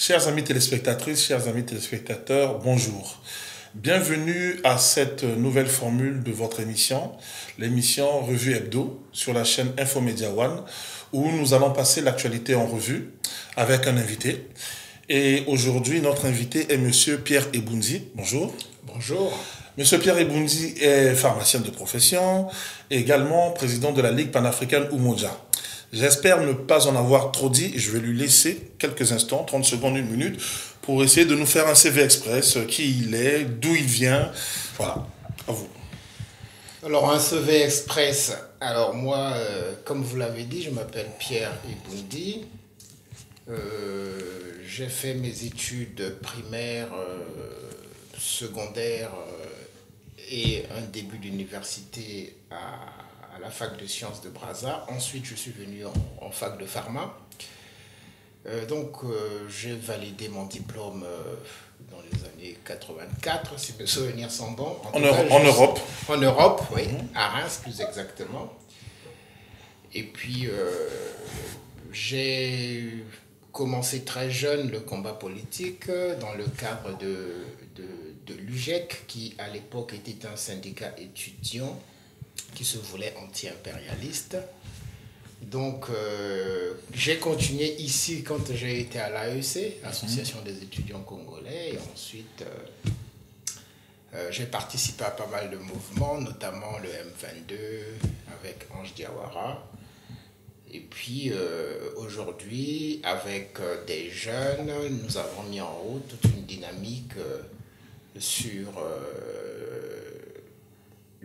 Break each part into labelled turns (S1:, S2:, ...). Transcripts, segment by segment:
S1: Chers amis téléspectatrices, chers amis téléspectateurs, bonjour. Bienvenue à cette nouvelle formule de votre émission, l'émission Revue Hebdo sur la chaîne Infomédia One, où nous allons passer l'actualité en revue avec un invité. Et aujourd'hui, notre invité est Monsieur Pierre Eboundi. Bonjour.
S2: Bonjour.
S1: Monsieur Pierre Eboundi est pharmacien de profession, et également président de la Ligue panafricaine Umoja. J'espère ne pas en avoir trop dit et je vais lui laisser quelques instants, 30 secondes, une minute, pour essayer de nous faire un CV Express, qui il est, d'où il vient. Voilà, à vous.
S2: Alors, un CV Express. Alors, moi, comme vous l'avez dit, je m'appelle Pierre Eboundi. J'ai fait mes études primaires, secondaires et un début d'université à la fac de sciences de Brazza. Ensuite, je suis venu en fac de pharma. J'ai validé mon diplôme dans les années 84, si mes souvenirs sont bons.
S1: En Europe.
S2: En Europe, oui, à Reims plus exactement. Et puis, j'ai commencé très jeune le combat politique dans le cadre de l'UGEC, qui à l'époque était un syndicat étudiant qui se voulait anti-impérialiste. Donc, j'ai continué ici quand j'ai été à l'AEC, Association des étudiants congolais, et ensuite, j'ai participé à pas mal de mouvements, notamment le M22 avec Ange Diawara. Et puis, aujourd'hui, avec des jeunes, nous avons mis en route toute une dynamique sur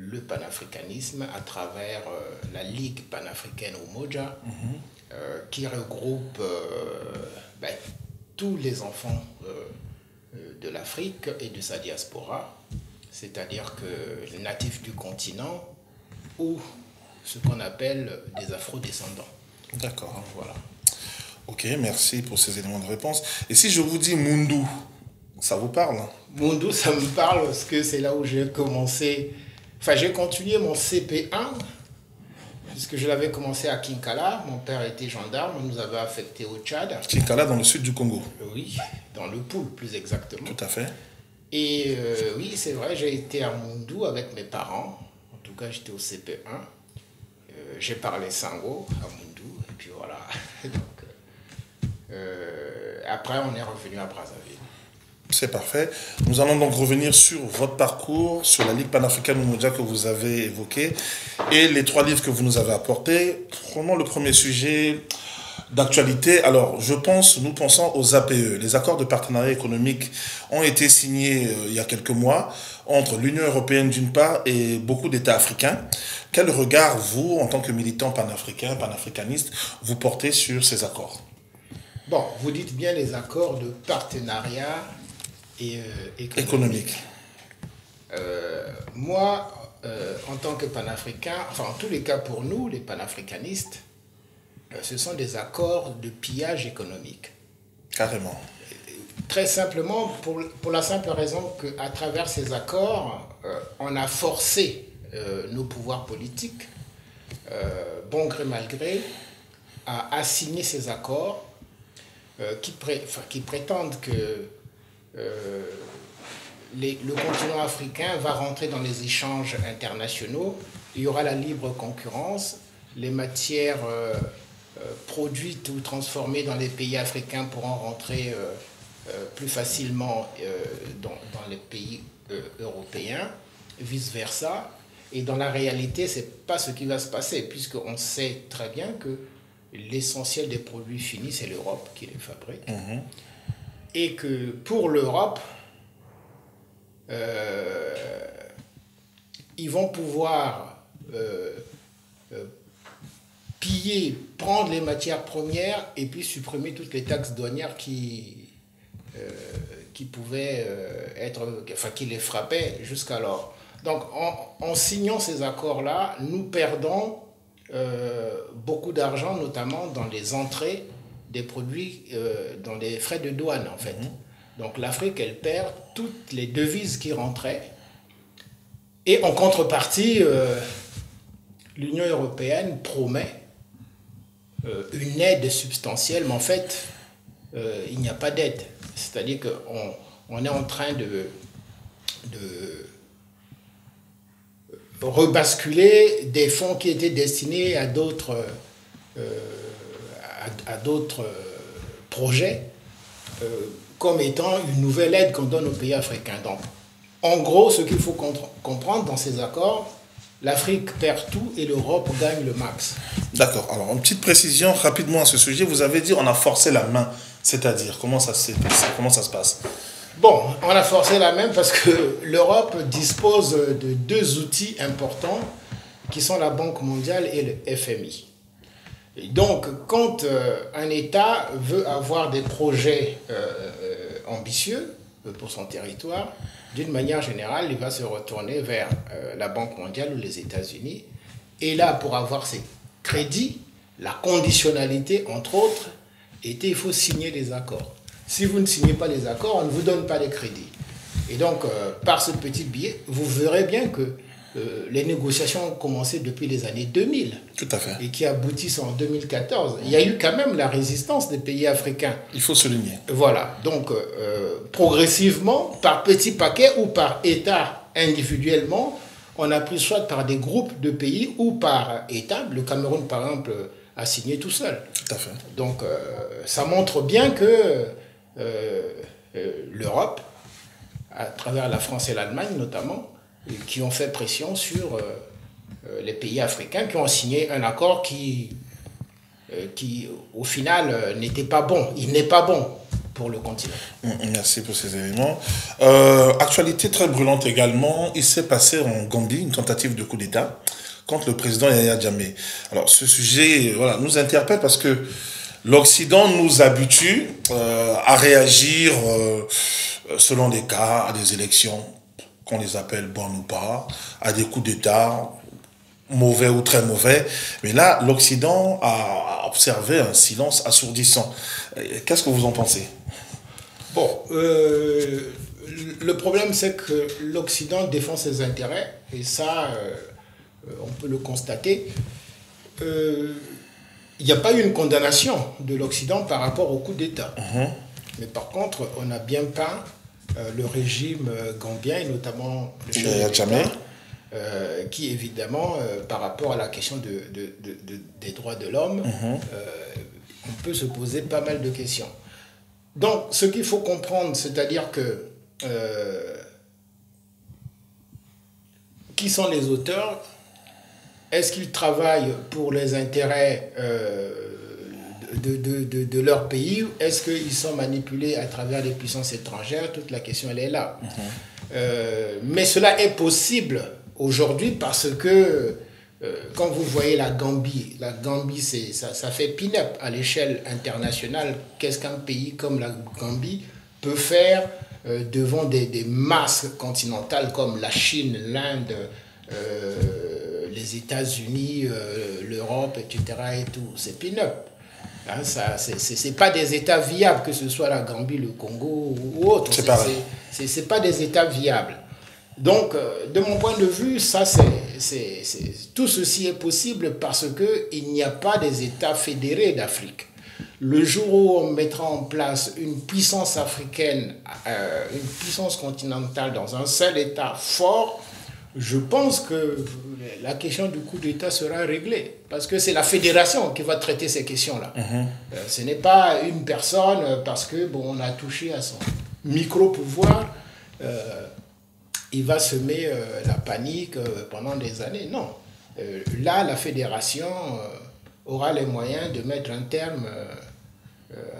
S2: le panafricanisme à travers la Ligue panafricaine Umoja, qui regroupe tous les enfants de l'Afrique et de sa diaspora, c'est-à-dire que les natifs du continent ou ce qu'on appelle des afro-descendants.
S1: D'accord.
S2: Voilà.
S1: Ok, merci pour ces éléments de réponse. Et si je vous dis Mundu, ça vous parle?
S2: Mundu, ça me parle parce que c'est là où j'ai commencé. Enfin, j'ai continué mon CP1, puisque je l'avais commencé à Kinkala. Mon père était gendarme, on nous avait affectés au Tchad.
S1: Kinkala, dans le sud du Congo.
S2: Oui, dans le Poul, plus exactement.
S1: Tout à fait.
S2: Et oui, c'est vrai, j'ai été à Mundu avec mes parents. En tout cas, j'étais au CP1. J'ai parlé Sango à Mundu, et puis voilà. Donc, après, on est revenu à Brazzaville.
S1: C'est parfait. Nous allons donc revenir sur votre parcours, sur la Ligue panafricaine Umoja que vous avez évoquée et les 3 livres que vous nous avez apportés. Prenons le premier sujet d'actualité. Alors, nous pensons aux APE. Les accords de partenariat économique ont été signés il y a quelques mois entre l'Union européenne d'une part et beaucoup d'États africains. Quel regard, vous, en tant que militant panafricain, panafricaniste, vous portez sur ces accords?
S2: Bon, vous dites bien les accords de partenariat et économique. Moi, en tant que panafricain, enfin en tous les cas pour nous, les panafricanistes, ce sont des accords de pillage économique.
S1: Carrément.
S2: Très simplement, pour la simple raison qu'à travers ces accords, on a forcé nos pouvoirs politiques, bon gré mal gré, à signer ces accords qui prétendent que le continent africain va rentrer dans les échanges internationaux. Il y aura la libre concurrence, les matières produites ou transformées dans les pays africains pourront rentrer plus facilement dans les pays européens, vice-versa. Et dans la réalité, ce n'est pas ce qui va se passer, puisqu'on sait très bien que l'essentiel des produits finis, c'est l'Europe qui les fabrique. Et que pour l'Europe, ils vont pouvoir piller, prendre les matières premières et puis supprimer toutes les taxes douanières qui pouvaient qui les frappaient jusqu'alors. Donc, en signant ces accords-là, nous perdons beaucoup d'argent, notamment dans les entrées des produits, dans les frais de douane, en fait. Donc, l'Afrique, elle perd toutes les devises qui rentraient. Et en contrepartie, l'Union européenne promet une aide substantielle, mais en fait, il n'y a pas d'aide. C'est-à-dire qu'on est en train de rebasculer des fonds qui étaient destinés à d'autres projets comme étant une nouvelle aide qu'on donne aux pays africains. Donc, en gros, ce qu'il faut comprendre dans ces accords, l'Afrique perd tout et l'Europe gagne le max.
S1: D'accord. Alors, une petite précision rapidement à ce sujet. Vous avez dit on a forcé la main. C'est-à-dire, comment ça se passe?
S2: Bon, on a forcé la main parce que l'Europe dispose de deux outils importants qui sont la Banque mondiale et le FMI. Et donc, quand un État veut avoir des projets ambitieux pour son territoire, d'une manière générale, il va se retourner vers la Banque mondiale ou les États-Unis. Et là, pour avoir ces crédits, la conditionnalité, entre autres, était il faut signer des accords. Si vous ne signez pas les accords, on ne vous donne pas les crédits. Et donc, par ce petit biais, vous verrez bien que les négociations ont commencé depuis les années 2000.
S1: Tout à fait.
S2: Et qui aboutissent en 2014. Il y a eu quand même la résistance des pays africains.
S1: Il faut souligner.
S2: Voilà. Donc, progressivement, par petits paquets ou par État individuellement, on a pris soit par des groupes de pays ou par État. Le Cameroun, par exemple, a signé tout seul.
S1: Tout à fait.
S2: Donc, ça montre bien que l'Europe, à travers la France et l'Allemagne notamment, qui ont fait pression sur les pays africains, qui ont signé un accord qui au final, n'était pas bon. Il n'est pas bon pour le continent.
S1: Merci pour ces éléments. Actualité très brûlante également, il s'est passé en Gambie une tentative de coup d'État contre le président Yahya Jammeh. Alors, ce sujet nous interpelle parce que l'Occident nous habitue à réagir selon des cas, à des élections, qu'on les appelle bonnes ou pas, à des coups d'État, mauvais ou très mauvais. Mais là, l'Occident a observé un silence assourdissant. Qu'est-ce que vous en pensez?
S2: Bon, le problème, c'est que l'Occident défend ses intérêts, et ça, on peut le constater. Il n'y a pas eu une condamnation de l'Occident par rapport au coup d'État. Mais par contre, on a bien peint le régime gambien, et notamment le chef de l'État, qui évidemment, par rapport à la question des droits de l'homme, on peut se poser pas mal de questions. Donc, ce qu'il faut comprendre, c'est-à-dire que qui sont les auteurs? Est-ce qu'ils travaillent pour les intérêts de leur pays? Est-ce qu'ils sont manipulés à travers les puissances étrangères? Toute la question, elle est là. Mais cela est possible aujourd'hui parce que quand vous voyez la Gambie, ça fait pin-up à l'échelle internationale. Qu'est-ce qu'un pays comme la Gambie peut faire devant des masses continentales comme la Chine, l'Inde, les États-Unis, l'Europe, etc. et tout? C'est pin-up. Hein, c'est pas des États viables, que ce soit la Gambie, le Congo ou autre. C'est pas des États viables. Donc, de mon point de vue, tout ceci est possible parce qu'il n'y a pas des États fédérés d'Afrique. Le jour où on mettra en place une puissance africaine, une puissance continentale dans un seul État fort, je pense que la question du coup d'État sera réglée. Parce que c'est la fédération qui va traiter ces questions-là. Ce n'est pas une personne parce que on a touché à son micro-pouvoir. Il va semer la panique pendant des années. Non. Là, la fédération aura les moyens de mettre un terme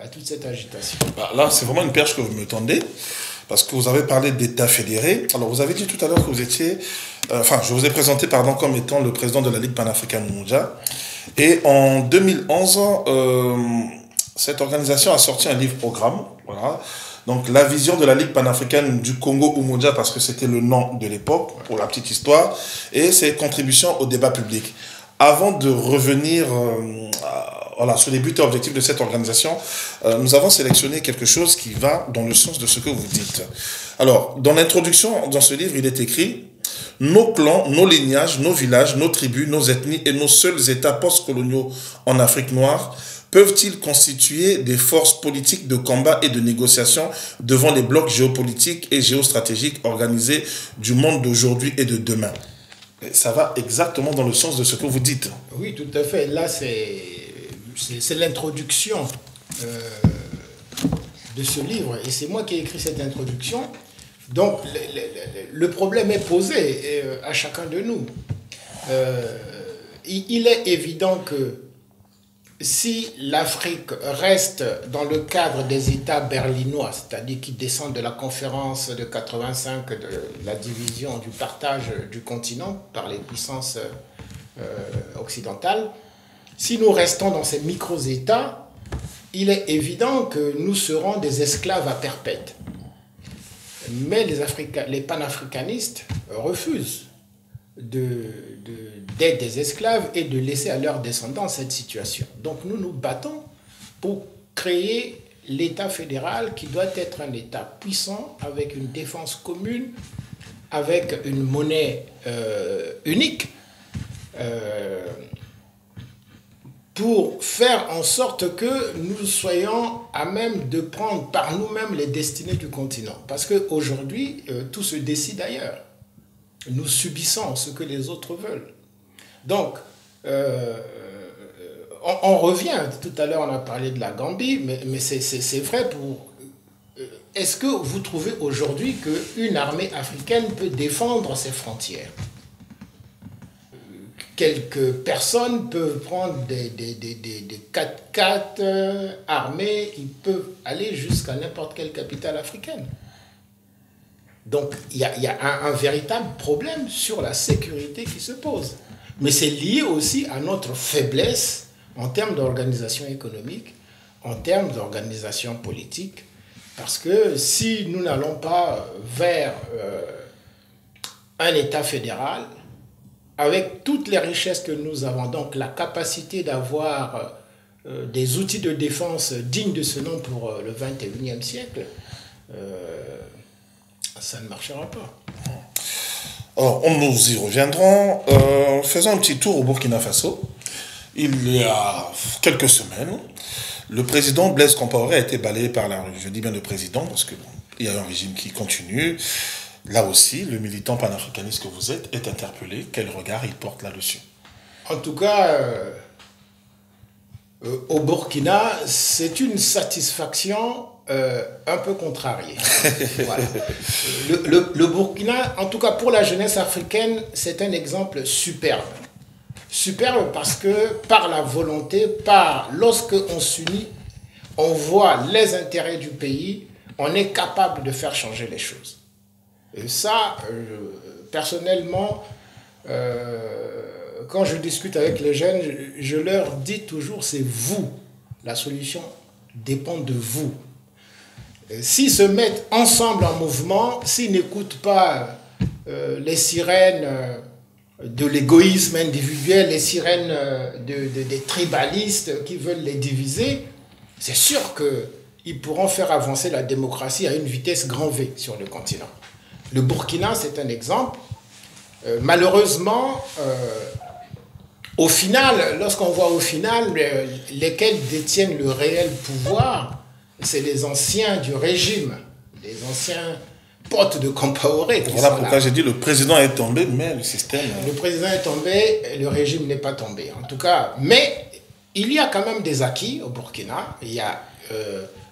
S2: à toute cette agitation.
S1: Là, c'est vraiment une perche que vous me tendez, parce que vous avez parlé d'État fédéré. Alors, vous avez dit tout à l'heure que vous étiez... je vous ai présenté, comme étant le président de la Ligue panafricaine Umoja. Et en 2011, cette organisation a sorti un livre-programme, voilà. Donc, la vision de la Ligue panafricaine du Congo Umoja, parce que c'était le nom de l'époque, pour la petite histoire, et ses contributions au débat public. Avant de revenir sur les buts et objectifs de cette organisation, nous avons sélectionné quelque chose qui va dans le sens de ce que vous dites. Alors, dans l'introduction, dans ce livre, il est écrit « Nos clans, nos lignages, nos villages, nos tribus, nos ethnies et nos seuls États post-coloniaux en Afrique noire peuvent-ils constituer des forces politiques de combat et de négociation devant les blocs géopolitiques et géostratégiques organisés du monde d'aujourd'hui et de demain? Et ça va exactement dans le sens de ce que vous dites.
S2: Oui, tout à fait. Là, c'est l'introduction de ce livre. Et c'est moi qui ai écrit cette introduction. Donc, le problème est posé à chacun de nous. Il est évident que si l'Afrique reste dans le cadre des États berlinois, c'est-à-dire qui descendent de la conférence de 85, de la division, du partage du continent par les puissances occidentales, si nous restons dans ces micro-États, il est évident que nous serons des esclaves à perpète. Mais les panafricanistes refusent d'être des esclaves et de laisser à leurs descendants cette situation. Donc nous nous battons pour créer l'État fédéral qui doit être un État puissant avec une défense commune, avec une monnaie unique, pour faire en sorte que nous soyons à même de prendre par nous-mêmes les destinées du continent. Parce qu'aujourd'hui, tout se décide ailleurs. Nous subissons ce que les autres veulent. Donc, on revient, tout à l'heure on a parlé de la Gambie, mais c'est vrai pour... Est-ce que vous trouvez aujourd'hui qu'une armée africaine peut défendre ses frontières? Quelques personnes peuvent prendre des 4x4 armés, ils peuvent aller jusqu'à n'importe quelle capitale africaine. Donc, il y a un véritable problème sur la sécurité qui se pose. Mais c'est lié aussi à notre faiblesse en termes d'organisation économique, en termes d'organisation politique. Parce que si nous n'allons pas vers un État fédéral, avec toutes les richesses que nous avons, donc la capacité d'avoir des outils de défense dignes de ce nom pour le 21e siècle, ça ne marchera pas.
S1: Alors, nous y reviendrons. Faisons un petit tour au Burkina Faso. Il y a quelques semaines, le président Blaise Compaoré a été balayé par la rue. Je dis bien le président parce qu'il y a un régime qui continue. Là aussi, le militant panafricaniste que vous êtes est interpellé. Quel regard il porte là-dessus?
S2: En tout cas, au Burkina, c'est une satisfaction un peu contrariée. Voilà. Le Burkina, en tout cas pour la jeunesse africaine, c'est un exemple superbe. Superbe parce que par la volonté, lorsque on s'unit, on voit les intérêts du pays, on est capable de faire changer les choses. Et ça, personnellement, quand je discute avec les jeunes, je leur dis toujours, c'est vous. La solution dépend de vous. S'ils se mettent ensemble en mouvement, s'ils n'écoutent pas les sirènes de l'égoïsme individuel, les sirènes des tribalistes qui veulent les diviser, c'est sûr qu'ils pourront faire avancer la démocratie à une vitesse grand V sur le continent. Le Burkina, c'est un exemple. Malheureusement, au final, lorsqu'on voit au final lesquels détiennent le réel pouvoir, c'est les anciens du régime, les anciens potes de Compaoré.
S1: Voilà pourquoi j'ai dit le président est tombé, mais le système...
S2: Le président est tombé, le régime n'est pas tombé. En tout cas, mais il y a quand même des acquis au Burkina. Il y a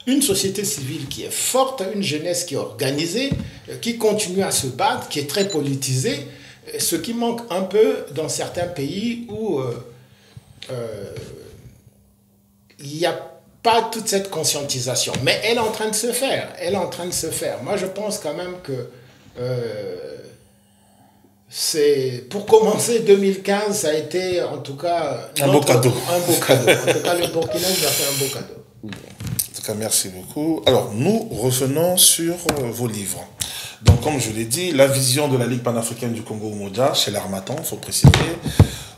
S2: une société civile qui est forte, une jeunesse qui est organisée, qui continue à se battre, qui est très politisée, ce qui manque un peu dans certains pays où il n'y a pas toute cette conscientisation. Mais elle est en train de se faire. Elle est en train de se faire. Moi, je pense quand même que pour commencer, 2015, ça a été en tout cas...
S1: Un beau cadeau.
S2: Un beau cadeau. En tout cas, le Burkina nous a fait un beau cadeau.
S1: En tout cas, merci beaucoup. Alors, nous revenons sur vos livres. Donc, comme je l'ai dit, la vision de la Ligue panafricaine du Congo-Umoja chez l'Harmattan, il faut préciser.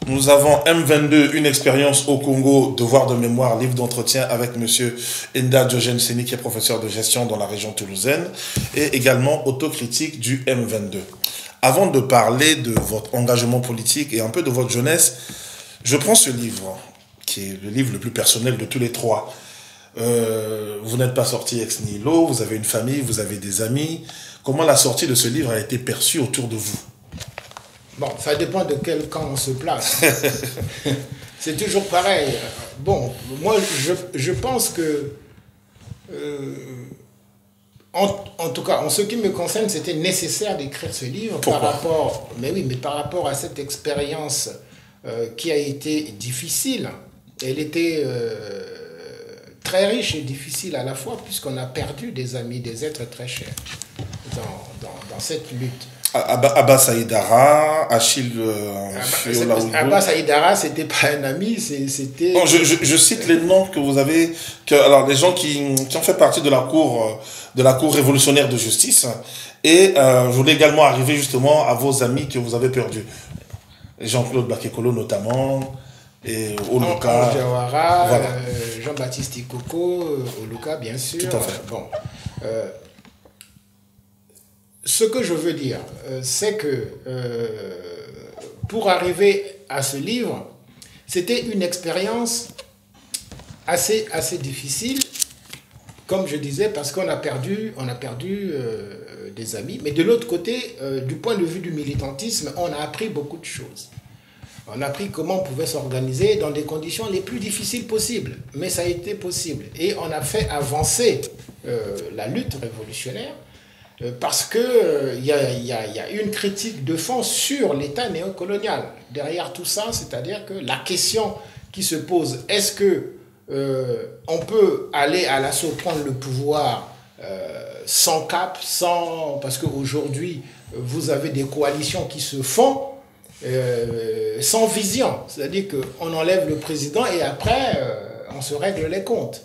S1: Nous avons M22, une expérience au Congo, devoir de mémoire, livre d'entretien avec M. Enda Diogène Seni, qui est professeur de gestion dans la région toulousaine, et également autocritique du M22. Avant de parler de votre engagement politique et un peu de votre jeunesse, je prends ce livre qui est le livre le plus personnel de tous les trois. Vous n'êtes pas sorti ex nihilo, vous avez une famille, vous avez des amis. Comment la sortie de ce livre a été perçue autour de vous?
S2: Bon, ça dépend de quel camp on se place. C'est toujours pareil. Bon, moi, je pense que, en tout cas, en ce qui me concerne, c'était nécessaire d'écrire ce livre.
S1: Pourquoi?
S2: Par rapport à cette expérience qui a été difficile. Elle était très riche et difficile à la fois, puisqu'on a perdu des amis, des êtres très chers dans cette lutte.
S1: Abbas Haïdara, Achille
S2: Abbas Haïdara, c'était pas un ami, c'était...
S1: Bon, je cite les noms que vous avez, alors les gens qui ont fait partie de la cour révolutionnaire de justice, et je voulais également arriver justement à vos amis que vous avez perdus. Jean-Claude Bakekolo notamment, et Oluka.
S2: Jawara,
S1: voilà.
S2: Jean-Baptiste Ikoko, Oluka, bien sûr.
S1: Tout à fait.
S2: Bon. Ce que je veux dire, c'est que pour arriver à ce livre, c'était une expérience assez difficile, comme je disais, parce qu'on a perdu des amis. Mais de l'autre côté, du point de vue du militantisme, on a appris beaucoup de choses. On a appris comment on pouvait s'organiser dans des conditions les plus difficiles possibles. Mais ça a été possible. Et on a fait avancer la lutte révolutionnaire. Parce qu'il y a une critique de fond sur l'État néocolonial. Derrière tout ça, c'est-à-dire que la question qui se pose, est-ce que on peut aller à l'assaut, prendre le pouvoir sans cap, parce qu'aujourd'hui, vous avez des coalitions qui se font sans vision. C'est-à-dire qu'on enlève le président et après, on se règle les comptes.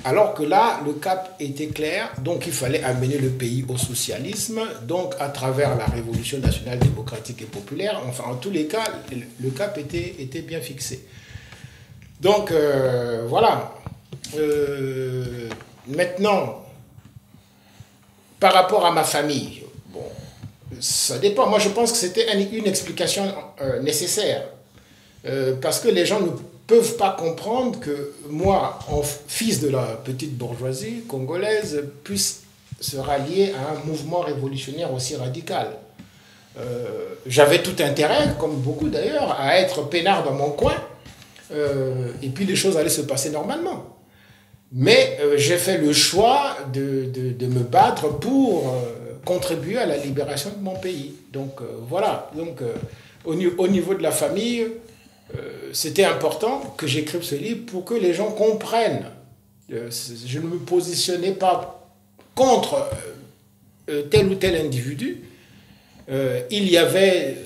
S2: Alors que là, le cap était clair, donc il fallait amener le pays au socialisme, donc à travers la Révolution nationale démocratique et populaire, enfin en tous les cas, le cap était bien fixé. Donc voilà. Maintenant, par rapport à ma famille, bon, ça dépend. Moi je pense que c'était une explication nécessaire, parce que les gens ne peuvent pas comprendre que moi, fils de la petite bourgeoisie congolaise, puisse se rallier à un mouvement révolutionnaire aussi radical. J'avais tout intérêt, comme beaucoup d'ailleurs, à être peinard dans mon coin, et puis les choses allaient se passer normalement. Mais j'ai fait le choix de me battre pour contribuer à la libération de mon pays. Donc voilà. Donc, au niveau de la famille, c'était important que j'écrive ce livre pour que les gens comprennent. Je ne me positionnais pas contre tel ou tel individu. Il y avait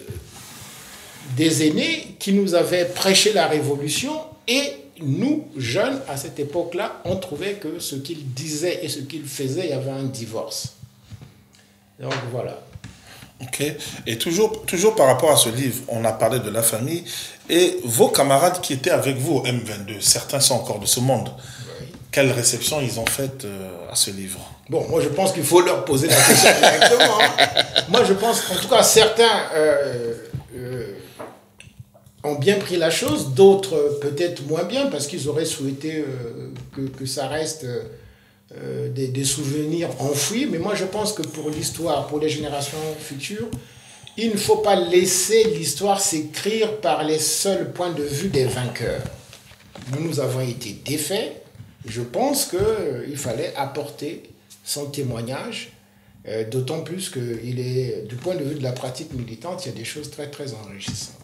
S2: des aînés qui nous avaient prêché la révolution et nous, jeunes, à cette époque-là, on trouvait que ce qu'ils disaient et ce qu'ils faisaient, il y avait un divorce. Donc voilà.
S1: Ok. Et toujours par rapport à ce livre, on a parlé de la famille et vos camarades qui étaient avec vous au M22, certains sont encore de ce monde. Oui. Quelle réception ils ont faite à ce livre?
S2: Bon, moi je pense qu'il faut leur poser la question directement. Moi je pense qu'en tout cas certains ont bien pris la chose, d'autres peut-être moins bien parce qu'ils auraient souhaité que ça reste des souvenirs enfouis. Mais moi je pense que pour l'histoire, pour les générations futures, il ne faut pas laisser l'histoire s'écrire par les seuls points de vue des vainqueurs. Nous avons été défaits. Je pense qu'il fallait apporter son témoignage, d'autant plus qu'il est, du point de vue de la pratique militante, il y a des choses très très enrichissantes.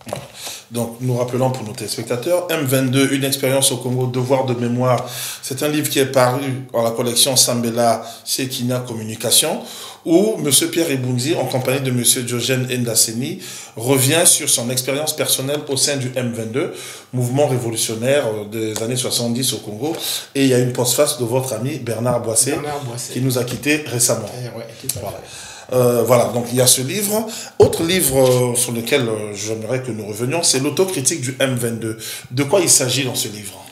S1: Donc nous rappelons pour nos téléspectateurs, M22, une expérience au Congo, devoir de mémoire. C'est un livre qui est paru dans la collection Sambela chez Kina Communication, où M. Pierre Eboundi, en compagnie de M. Diogène Ndaseni, revient sur son expérience personnelle au sein du M22, mouvement révolutionnaire des années 70 au Congo. Et il y a une postface de votre ami Bernard Boissé, qui nous a quittés récemment.
S2: Ouais, tout à fait.
S1: Voilà, donc il y a ce livre. Autre livre sur lequel j'aimerais que nous revenions, c'est l'autocritique du M22. De quoi il s'agit dans ce livre?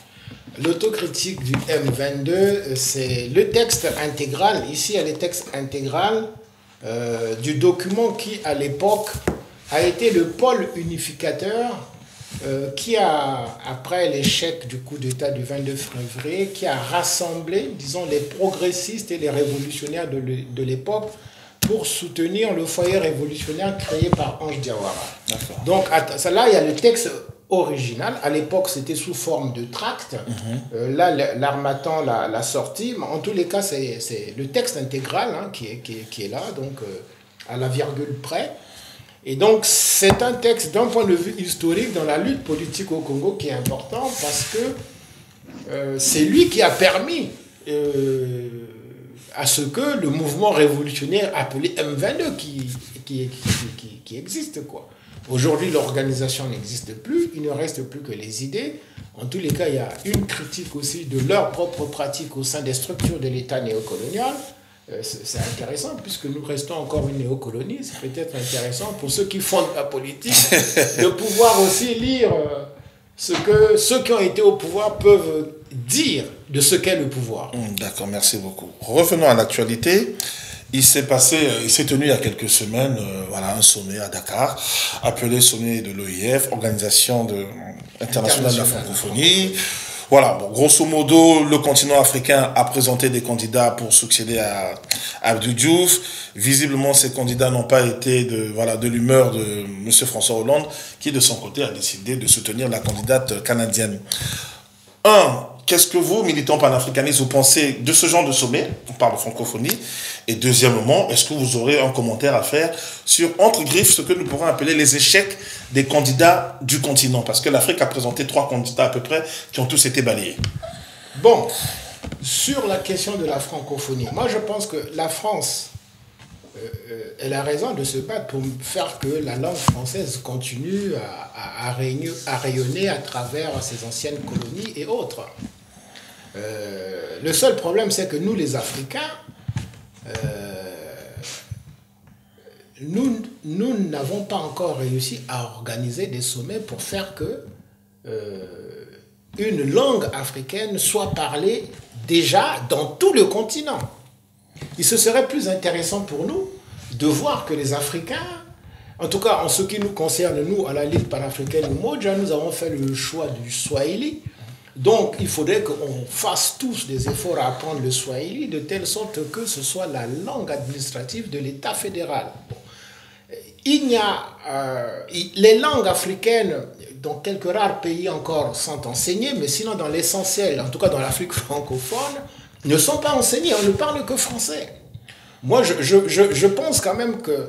S2: L'autocritique du M22, c'est le texte intégral. Ici, il y a le texte intégral du document qui, à l'époque, a été le pôle unificateur qui a, après l'échec du coup d'État du 22 février, qui a rassemblé, disons, les progressistes et les révolutionnaires de l'époque pour soutenir le foyer révolutionnaire créé par Ange Diawara. Donc là, il y a le texte original. À l'époque, c'était sous forme de tract. Là, l'Harmattan l'a sorti. Mais en tous les cas, c'est le texte intégral hein, qui est là, donc à la virgule près. Et donc, c'est un texte d'un point de vue historique dans la lutte politique au Congo qui est important parce que c'est lui qui a permis à ce que le mouvement révolutionnaire appelé M22 qui existe, quoi. Aujourd'hui, l'organisation n'existe plus, il ne reste plus que les idées. En tous les cas, il y a une critique aussi de leurs propres pratiques au sein des structures de l'État néocolonial. C'est intéressant, puisque nous restons encore une néocolonie, c'est peut-être intéressant pour ceux qui font de la politique de pouvoir aussi lire ce que ceux qui ont été au pouvoir peuvent dire de ce qu'est le pouvoir.
S1: D'accord, merci beaucoup. Revenons à l'actualité. Il s'est tenu il y a quelques semaines, un sommet à Dakar, appelé sommet de l'OIF, Organisation internationale de la francophonie. Voilà, bon, grosso modo, le continent africain a présenté des candidats pour succéder à Abdou Diouf. Visiblement, ces candidats n'ont pas été de l'humeur de M. François Hollande, qui de son côté a décidé de soutenir la candidate canadienne. Qu'est-ce que vous, militants panafricanistes, vous pensez de ce genre de sommet? On parle de francophonie. Et deuxièmement, est-ce que vous aurez un commentaire à faire sur, entre griffes, ce que nous pourrons appeler les échecs des candidats du continent? Parce que l'Afrique a présenté 3 candidats à peu près qui ont tous été balayés.
S2: Bon, sur la question de la francophonie, moi je pense que la France, elle a raison de se battre pour faire que la langue française continue à rayonner à travers ses anciennes colonies et autres. Le seul problème, c'est que nous, les Africains, nous n'avons pas encore réussi à organiser des sommets pour faire que une langue africaine soit parlée déjà dans tout le continent. Il se serait plus intéressant pour nous de voir que les Africains, en tout cas en ce qui nous concerne, nous, à la Ligue panafricaine Umoja, nous avons fait le choix du Swahili. Donc, il faudrait qu'on fasse tous des efforts à apprendre le Swahili de telle sorte que ce soit la langue administrative de l'État fédéral. Il y a les langues africaines, dans quelques rares pays encore, sont enseignées, mais sinon, dans l'essentiel, en tout cas dans l'Afrique francophone, ne sont pas enseignées. On ne parle que français. Moi, je pense quand même que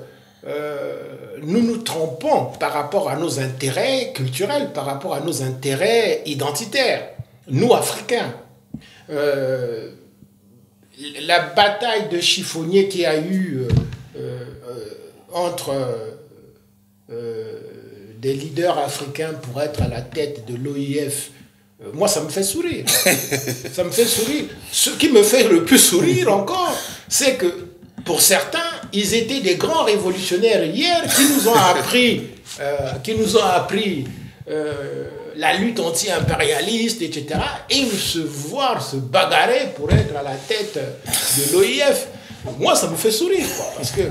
S2: nous nous trompons par rapport à nos intérêts culturels, par rapport à nos intérêts identitaires. Nous, Africains, la bataille de chiffonnier qu'il y a eu entre des leaders africains pour être à la tête de l'OIF, moi, ça me fait sourire. Ça me fait sourire. Ce qui me fait le plus sourire encore, c'est que pour certains, ils étaient des grands révolutionnaires hier qui nous ont appris la lutte anti-impérialiste, etc. Et se voir se bagarrer pour être à la tête de l'OIF. Moi, ça me fait sourire, quoi, parce que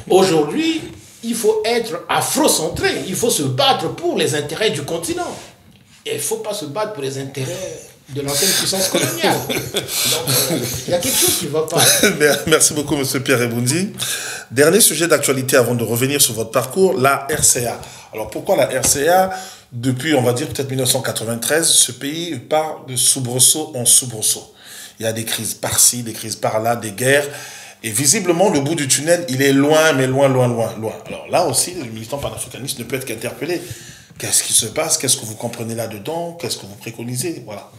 S2: aujourd'hui, il faut être afrocentré. Il faut se battre pour les intérêts du continent. Et il ne faut pas se battre pour les intérêts de l'ancienne puissance coloniale. Donc, il y a quelque chose qui ne va pas.
S1: Merci beaucoup, M. Pierre Eboundi. Dernier sujet d'actualité avant de revenir sur votre parcours, la RCA. Alors, pourquoi la RCA? Depuis, on va dire, peut-être 1993, ce pays part de soubresaut en soubresaut. Il y a des crises par-ci, des crises par-là, des guerres. Et visiblement, le bout du tunnel, il est loin, mais loin, loin, loin, loin. Alors là aussi, le militant panafricaniste ne peut être qu'interpellé. Qu'est-ce qui se passe? Qu'est-ce que vous comprenez là-dedans? Qu'est-ce que vous préconisez? Voilà.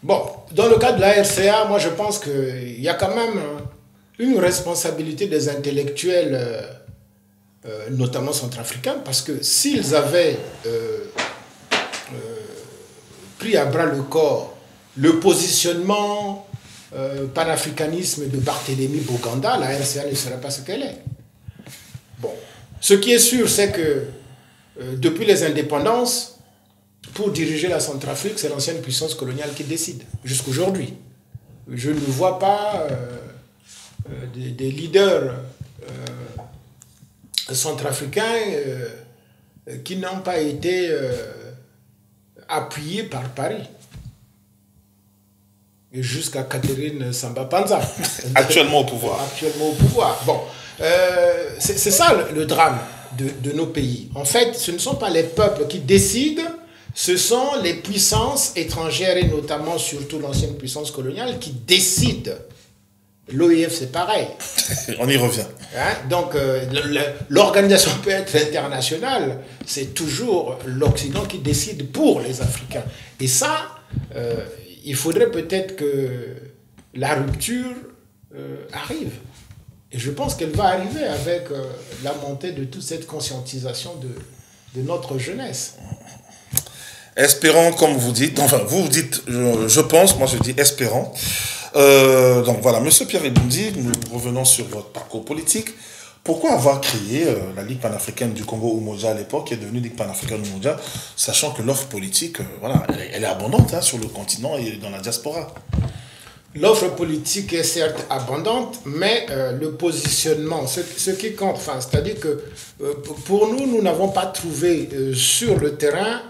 S2: Bon, dans le cas de la RCA, moi je pense qu'il y a quand même une responsabilité des intellectuels, notamment centrafricains, parce que s'ils avaient pris à bras le corps le positionnement panafricanisme de Barthélemy Boganda, la RCA ne serait pas ce qu'elle est. Bon, ce qui est sûr, c'est que depuis les indépendances, pour diriger la Centrafrique, c'est l'ancienne puissance coloniale qui décide, jusqu'aujourd'hui. Je ne vois pas des leaders centrafricains qui n'ont pas été appuyé par Paris. Et jusqu'à Catherine Samba Panza.
S1: Actuellement au pouvoir.
S2: Actuellement au pouvoir. Bon, c'est ça le drame de nos pays. En fait, ce ne sont pas les peuples qui décident, ce sont les puissances étrangères et notamment surtout l'ancienne puissance coloniale qui décident. L'OIF, c'est pareil.
S1: On y revient.
S2: Hein? Donc, l'organisation peut être internationale, c'est toujours l'Occident qui décide pour les Africains. Et ça, il faudrait peut-être que la rupture arrive. Et je pense qu'elle va arriver avec la montée de toute cette conscientisation de notre jeunesse.
S1: Espérons, comme vous dites, enfin, vous dites, je pense, moi je dis espérons. Donc voilà, Monsieur Pierre Eboundi, nous revenons sur votre parcours politique. Pourquoi avoir créé la Ligue panafricaine du Congo Umoja à l'époque, qui est devenue Ligue panafricaine Umoja, sachant que l'offre politique, voilà, elle est abondante hein, sur le continent et dans la diaspora.
S2: L'offre politique est certes abondante, mais le positionnement, ce qui compte, enfin, c'est-à-dire que pour nous, nous n'avons pas trouvé sur le terrain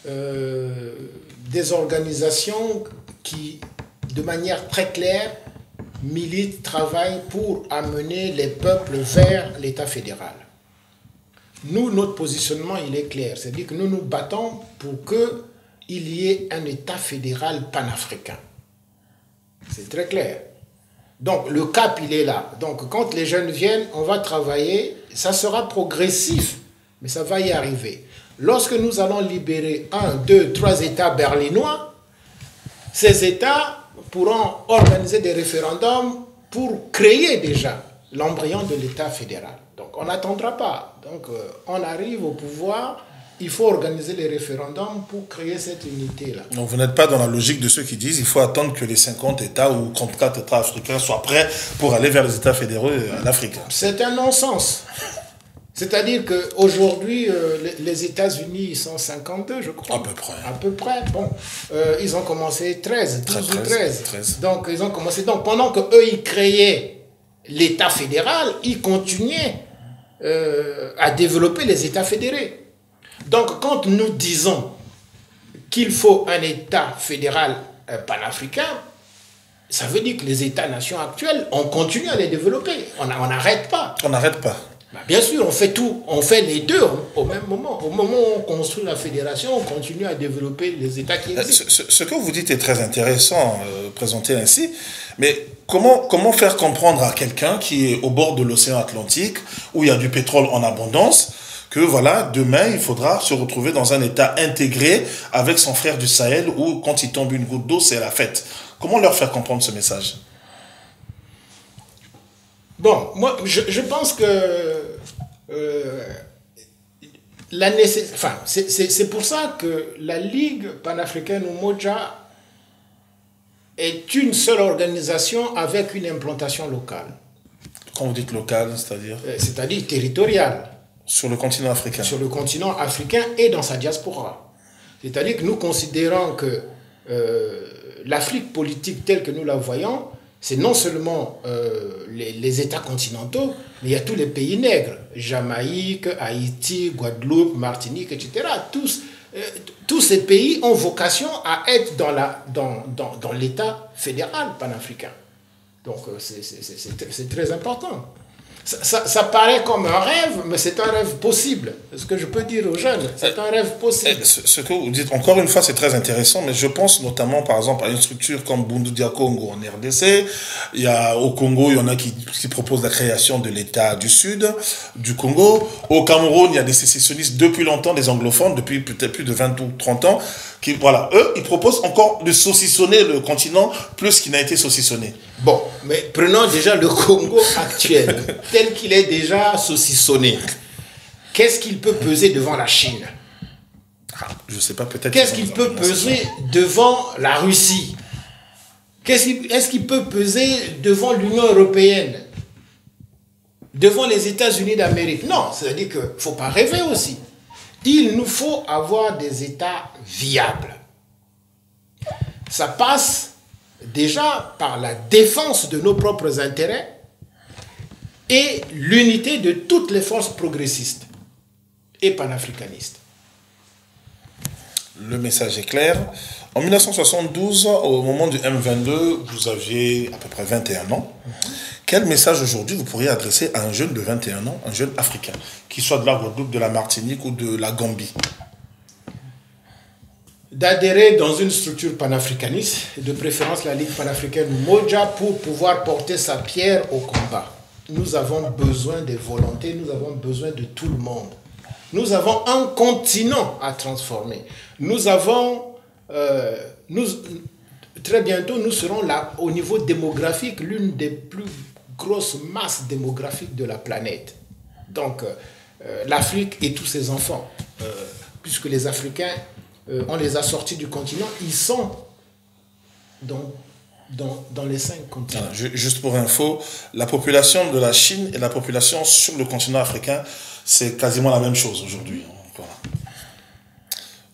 S2: des organisations qui, de manière très claire, militent, travaillent pour amener les peuples vers l'État fédéral. Nous, notre positionnement, il est clair. C'est-à-dire que nous nous battons pour qu'il y ait un État fédéral panafricain. C'est très clair. Donc, le cap, il est là. Donc, quand les jeunes viennent, on va travailler. Ça sera progressif, mais ça va y arriver. Lorsque nous allons libérer 1, 2, 3 États berlinois, ces États pourront organiser des référendums pour créer déjà l'embryon de l'État fédéral. Donc, on n'attendra pas. Donc, on arrive au pouvoir, il faut organiser les référendums pour créer cette unité-là.
S1: Donc, vous n'êtes pas dans la logique de ceux qui disent qu'il faut attendre que les 50 États ou 34 États africains soient prêts pour aller vers les États fédéraux en Afrique.
S2: C'est un non-sens. C'est-à-dire qu'aujourd'hui, les États-Unis, ils sont 52, je crois.
S1: À peu près.
S2: À peu près. Bon, ils ont commencé 13, 12 ou
S1: 13.
S2: Donc, ils ont commencé. Donc, pendant qu'eux, ils créaient l'État fédéral, ils continuaient à développer les États fédérés. Donc, quand nous disons qu'il faut un État fédéral panafricain, ça veut dire que les États-nations actuels, on continue à les développer. On n'arrête pas.
S1: On n'arrête pas.
S2: Bien sûr, on fait tout, on fait les deux au même moment. Au moment où on construit la fédération, on continue à développer les États qui existent.
S1: Ce que vous dites est très intéressant, présenté ainsi, mais comment faire comprendre à quelqu'un qui est au bord de l'océan Atlantique, où il y a du pétrole en abondance, que voilà, demain, il faudra se retrouver dans un État intégré avec son frère du Sahel, où quand il tombe une goutte d'eau, c'est la fête. Comment leur faire comprendre ce message ?
S2: Bon, moi, je pense que c'est pour ça que la Ligue panafricaine Umoja est une seule organisation avec une implantation locale.
S1: Quand vous dites locale, c'est-à-dire ?
S2: C'est-à-dire territoriale.
S1: Sur le continent africain.
S2: Sur le continent africain et dans sa diaspora. C'est-à-dire que nous considérons que l'Afrique politique telle que nous la voyons, c'est non seulement les États continentaux, mais il y a tous les pays nègres, Jamaïque, Haïti, Guadeloupe, Martinique, etc. Tous ces pays ont vocation à être dans l'État fédéral panafricain. Donc c'est très important. Ça paraît comme un rêve, mais c'est un rêve possible. Ce que je peux dire aux jeunes, c'est un rêve possible.
S1: Ce que vous dites, encore une fois, c'est très intéressant, mais je pense notamment, par exemple, à une structure comme Bundu Dia Congo en RDC. Au Congo, il y en a qui proposent la création de l'État du Sud, du Congo. Au Cameroun, il y a des sécessionnistes depuis longtemps, des anglophones, depuis peut-être plus de 20 ou 30 ans. Voilà, eux, ils proposent encore de saucissonner le continent plus qu'il n'a été saucissonné.
S2: Bon, mais prenons déjà le Congo actuel, tel qu'il est déjà saucissonné. Qu'est-ce qu'il peut peser devant la Chine?
S1: Je ne sais pas, peut-être...
S2: Qu'est-ce qu'il peut peser devant la Russie? Est-ce qu'il peut peser devant l'Union européenne? Devant les États-Unis d'Amérique? Non, c'est-à-dire qu'il ne faut pas rêver aussi. Il nous faut avoir des États viables. Ça passe déjà par la défense de nos propres intérêts et l'unité de toutes les forces progressistes et panafricanistes.
S1: Le message est clair. En 1972, au moment du M22, vous aviez à peu près 21 ans. Quel message aujourd'hui vous pourriez adresser à un jeune de 21 ans, un jeune africain, qu'il soit de la Guadeloupe, de la Martinique ou de la Gambie?
S2: D'adhérer dans une structure panafricaniste, de préférence la Ligue panafricaine Moja, pour pouvoir porter sa pierre au combat. Nous avons besoin des volontés, nous avons besoin de tout le monde. Nous avons un continent à transformer. Nous avons, très bientôt, nous serons là, au niveau démographique, l'une des plus grosses masses démographiques de la planète. Donc, l'Afrique et tous ses enfants, puisque les Africains, on les a sortis du continent, ils sont dans les 5 continents.
S1: Juste pour info, la population de la Chine et la population sur le continent africain, c'est quasiment la même chose aujourd'hui. Voilà.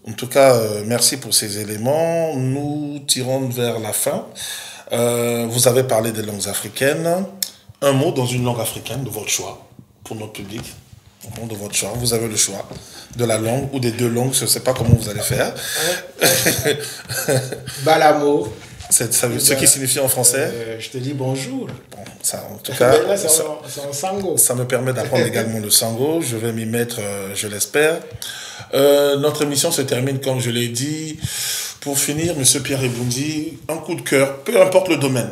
S1: En tout cas, merci pour ces éléments. Nous tirons vers la fin. Vous avez parlé des langues africaines. Un mot dans une langue africaine de votre choix, pour notre public. Un mot de votre choix. Vous avez le choix de la langue ou des 2 langues. Je ne sais pas comment vous allez faire.
S2: Balamo.
S1: Ce qui signifie en français
S2: je te dis bonjour.
S1: Bon, ça, en tout cas,
S2: là, c'est en sango.
S1: Ça me permet d'apprendre également le sango. Je vais m'y mettre, je l'espère. Notre émission se termine, comme je l'ai dit. Pour finir, M. Pierre Eboundi, un coup de cœur, peu importe le domaine.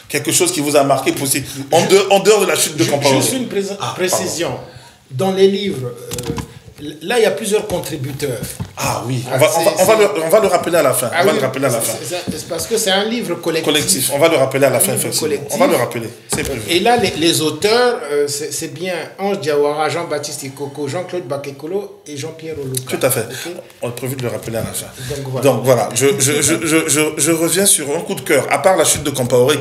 S1: Quelque chose qui vous a marqué positif, en dehors de la chute de Compaoré.
S2: Juste une précision. Dans les livres, là, il y a plusieurs contributeurs.
S1: Ah oui, on va le rappeler à la fin.
S2: C'est parce que c'est un livre collectif.
S1: On va le rappeler à la fin, effectivement. On va le rappeler.
S2: Et là, les auteurs, c'est bien Ange Diawara, Jean-Baptiste Ikoko, Jean-Claude Bakekolo et Jean-Pierre Oluka.
S1: Tout à fait. Okay. On a prévu de le rappeler à la fin. Donc voilà, je reviens sur un coup de cœur. À part la chute de Compaoré,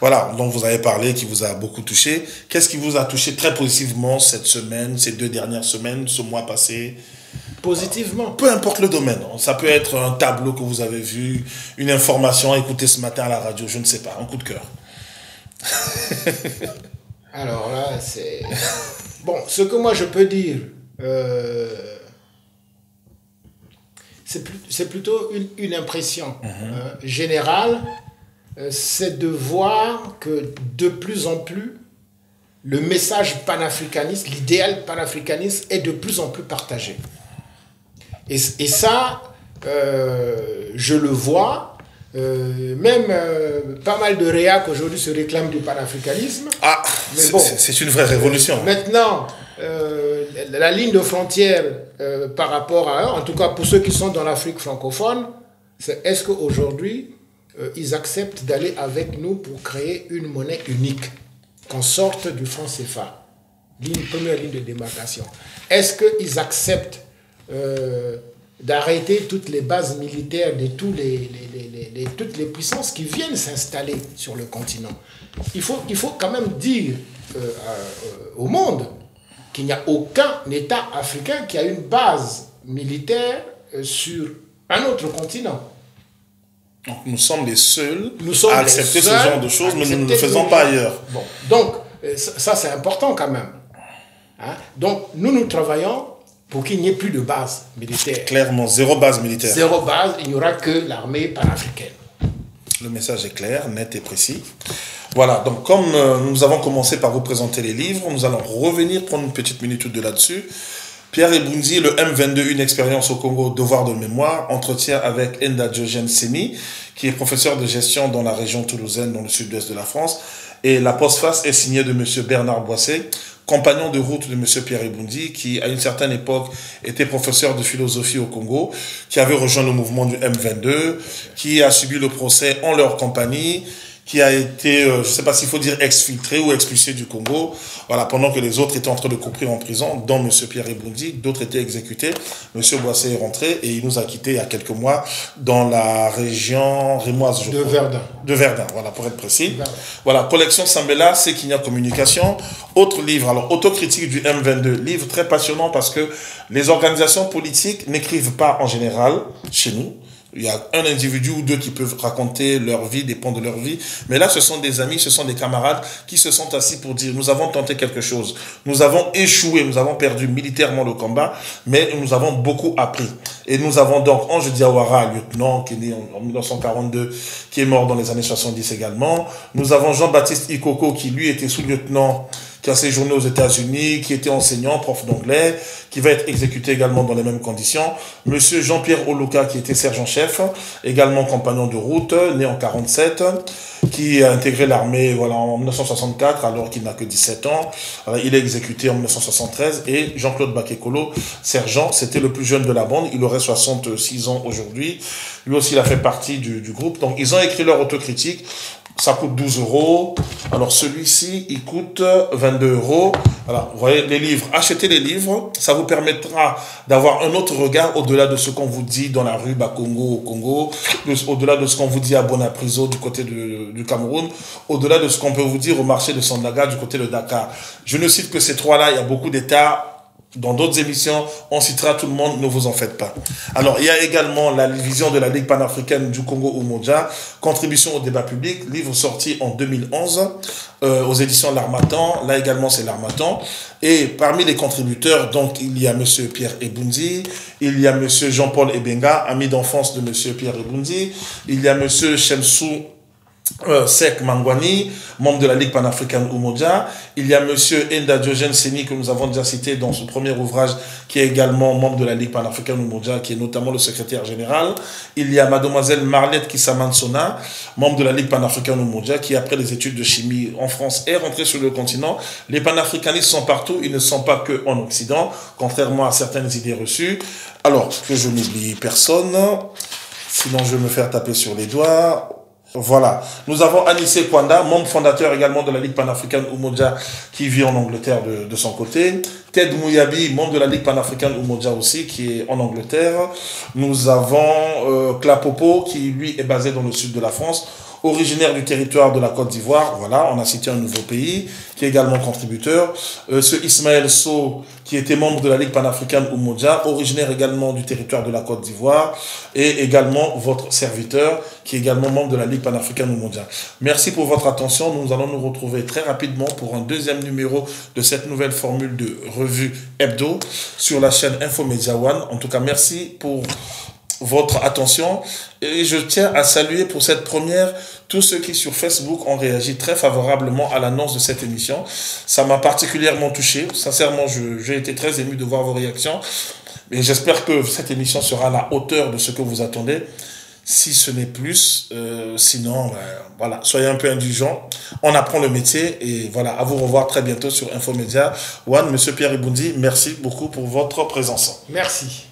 S1: dont vous avez parlé, qui vous a beaucoup touché, qu'est-ce qui vous a touché très positivement cette semaine, ces 2 dernières semaines, ce mois passé?
S2: Positivement.
S1: Peu importe le domaine. Ça peut être un tableau que vous avez vu, une information à écouter ce matin à la radio, je ne sais pas, un coup de cœur.
S2: Alors là, c'est... Bon, ce que moi je peux dire, c'est plutôt une impression générale, c'est de voir que de plus en plus, le message panafricaniste, l'idéal panafricaniste est de plus en plus partagé. Et ça, je le vois, même pas mal de réacs aujourd'hui se réclament du panafricanisme.
S1: Ah, bon, c'est une vraie révolution.
S2: Maintenant, la ligne de frontière par rapport à eux, en tout cas pour ceux qui sont dans l'Afrique francophone, c'est est-ce qu'aujourd'hui, ils acceptent d'aller avec nous pour créer une monnaie unique, qu'on sorte du franc CFA, première ligne de démarcation. Est-ce qu'ils acceptent d'arrêter toutes les bases militaires de toutes les puissances qui viennent s'installer sur le continent? Il faut quand même dire au monde qu'il n'y a aucun État africain qui a une base militaire sur un autre continent.
S1: Donc nous sommes les seuls à accepter ce genre de choses, mais nous ne le faisons pas ailleurs.
S2: Bon. Donc, ça c'est important quand même. Hein? Donc, nous travaillons pour qu'il n'y ait plus de base militaire.
S1: Clairement, 0 base militaire.
S2: 0 base, il n'y aura que l'armée panafricaine.
S1: Le message est clair, net et précis. Voilà, donc comme nous avons commencé par vous présenter les livres, nous allons revenir prendre une petite minute ou 2 là-dessus. Pierre Eboundi, le M22, une expérience au Congo, devoir de mémoire, entretien avec Enda Diogène Seni, qui est professeur de gestion dans la région toulousaine, dans le sud-ouest de la France. Et la postface est signée de M. Bernard Boisset, compagnon de route de M. Pierre Eboundi, qui à une certaine époque était professeur de philosophie au Congo, qui avait rejoint le mouvement du M22, qui a subi le procès en leur compagnie, qui a été, je ne sais pas s'il faut dire exfiltré ou expulsé du Congo, voilà, pendant que les autres étaient en train de courir en prison, dont M. Pierre Eboundi, d'autres étaient exécutés. M. Boisset est rentré et il nous a quittés il y a quelques mois dans la région rémoise, je crois.
S2: Verdun.
S1: De Verdun, voilà, pour être précis. Voilà, collection Sambela, c'est qu'il y a communication. Autre livre, alors, autocritique du M22, livre très passionnant parce que les organisations politiques n'écrivent pas en général chez nous. Il y a un individu ou 2 qui peuvent raconter leur vie, des pans de leur vie. Mais là, ce sont des amis, ce sont des camarades qui se sont assis pour dire, nous avons tenté quelque chose. Nous avons échoué, nous avons perdu militairement le combat, mais nous avons beaucoup appris. Et nous avons donc Ange Diawara, lieutenant, qui est né en 1942, qui est mort dans les années 70 également. Nous avons Jean-Baptiste Ikoko, qui lui était sous-lieutenant, qui a séjourné aux États-Unis, qui était enseignant, prof d'anglais, qui va être exécuté également dans les mêmes conditions. Monsieur Jean-Pierre Oluka, qui était sergent-chef, également compagnon de route, né en 47, qui a intégré l'armée voilà, en 1964, alors qu'il n'a que 17 ans. Alors, il est exécuté en 1973. Et Jean-Claude Bakekolo, sergent, c'était le plus jeune de la bande. Il aurait 66 ans aujourd'hui. Lui aussi, il a fait partie du groupe. Donc, ils ont écrit leur autocritique. Ça coûte 12 €. Alors celui-ci, il coûte 22 €. Voilà, vous voyez les livres. Achetez les livres, ça vous permettra d'avoir un autre regard au-delà de ce qu'on vous dit dans la rue Bakongo au Congo, au-delà de ce qu'on vous dit à Bonapriso du côté du Cameroun, au-delà de ce qu'on peut vous dire au marché de Sandaga du côté de Dakar. Je ne cite que ces trois-là, il y a beaucoup d'États. Dans d'autres émissions, on citera tout le monde, ne vous en faites pas. Alors, il y a également la vision de la Ligue panafricaine du Congo-Umoja, contribution au débat public, livre sorti en 2011 aux éditions L'Harmattan. Là également, c'est L'Harmattan. Et parmi les contributeurs, donc, il y a Monsieur Pierre Eboundi, il y a Monsieur Jean-Paul Ebenga, ami d'enfance de Monsieur Pierre Eboundi, il y a Monsieur Shemsou Sek Mangwani, membre de la Ligue panafricaine Umoja. Il y a Monsieur Enda Diogène Seni, que nous avons déjà cité dans son premier ouvrage, qui est également membre de la Ligue panafricaine Umoja, qui est notamment le secrétaire général. Il y a Mademoiselle Marlette Kisamansona, membre de la Ligue panafricaine Umoja, qui après les études de chimie en France est rentrée sur le continent. Les panafricanistes sont partout, ils ne sont pas que en Occident, contrairement à certaines idées reçues. Alors, que je n'oublie personne, sinon je vais me faire taper sur les doigts. Voilà. Nous avons Anissé Kwanda, membre fondateur également de la Ligue panafricaine Umoja, qui vit en Angleterre de son côté. Ted Mouyabi, membre de la Ligue panafricaine Umoja aussi, qui est en Angleterre. Nous avons Klapopo, qui lui est basé dans le sud de la France, originaire du territoire de la Côte d'Ivoire. Voilà, on a cité un nouveau pays, qui est également contributeur. Ce Ismaël So, qui était membre de la Ligue panafricaine Umoja, originaire également du territoire de la Côte d'Ivoire, et également votre serviteur, qui est également membre de la Ligue panafricaine Umoja. Merci pour votre attention. Nous allons nous retrouver très rapidement pour un deuxième numéro de cette nouvelle formule de revue hebdo sur la chaîne Infomedia One. En tout cas, merci pour votre attention. Et je tiens à saluer pour cette première tous ceux qui sur Facebook ont réagi très favorablement à l'annonce de cette émission. Ça m'a particulièrement touché. Sincèrement, j'ai été très ému de voir vos réactions. Et j'espère que cette émission sera à la hauteur de ce que vous attendez. Si ce n'est plus, sinon, voilà, soyez un peu indulgents. On apprend le métier et voilà, à vous revoir très bientôt sur Infomedia One. Monsieur Pierre Eboundi, merci beaucoup pour votre présence.
S2: Merci.